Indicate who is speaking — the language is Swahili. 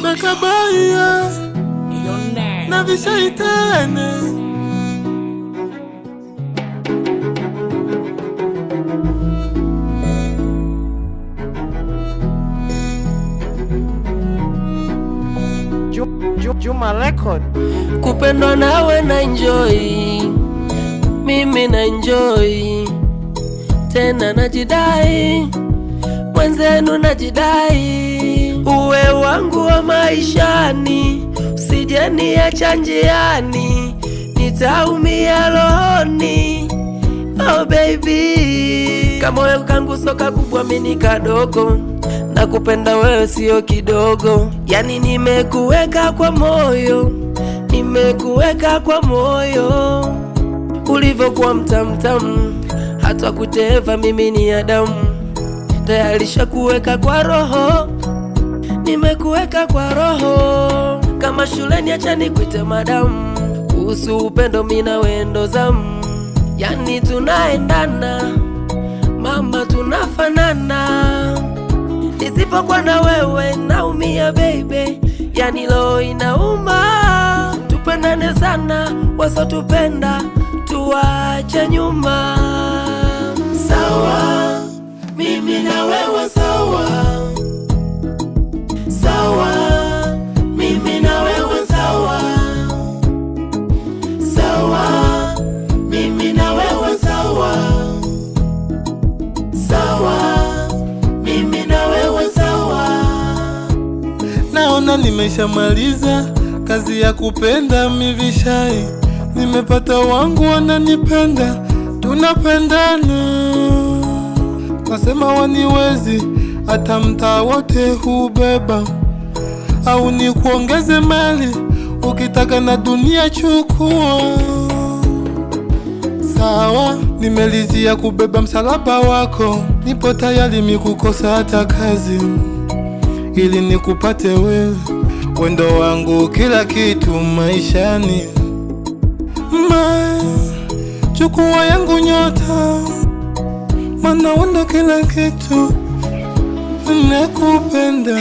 Speaker 1: Makabaya na vishaitane.
Speaker 2: Juma Record.
Speaker 3: Kupendwa nawe na enjoy, mimi na enjoy, tena najidai, mwenzenu najidai, uwe wangu wa maishani, usije niacha njiani, nitaumia rohoni. Oh baby, kamoyo kangu soka kubwa mini kadogo, nakupenda wewe sio kidogo, yani nimekuweka kwa moyo, nimekuweka kwa moyo. Ulivyokuwa mtamtamu, hata kuteva mimi ni Adamu, tayarisha kuweka kwa roho, nimekuweka kwa roho. Kama shuleni acha nikuite madamu, kuhusu upendo mina wendo zamu, yani tunaendana mama, tunafanana. Nisipokuwa na wewe naumia baby, yani roho inauma. Tupendane sana, wasotupenda tuache nyuma. Sawa, mimi na wewe sawa, sawa, mimi na wewe sawa, sawa, mimi na wewe sawa, sawa, mimi na wewe sawa.
Speaker 1: Naona nimeshamaliza kazi ya kupenda mivishai, nimepata wangu wananipenda, tunapendana. Nasema waniwezi, hata mtaa wote hubeba, au ni kuongeze mali, ukitaka na dunia chukua. Sawa, nimelizia kubeba msalaba wako, nipo tayari mikukosa hata kazi, ili nikupate wewe, wendo wangu kila kitu maishani. Chukua yangu nyota, mana wendo kila kitu, nakupenda.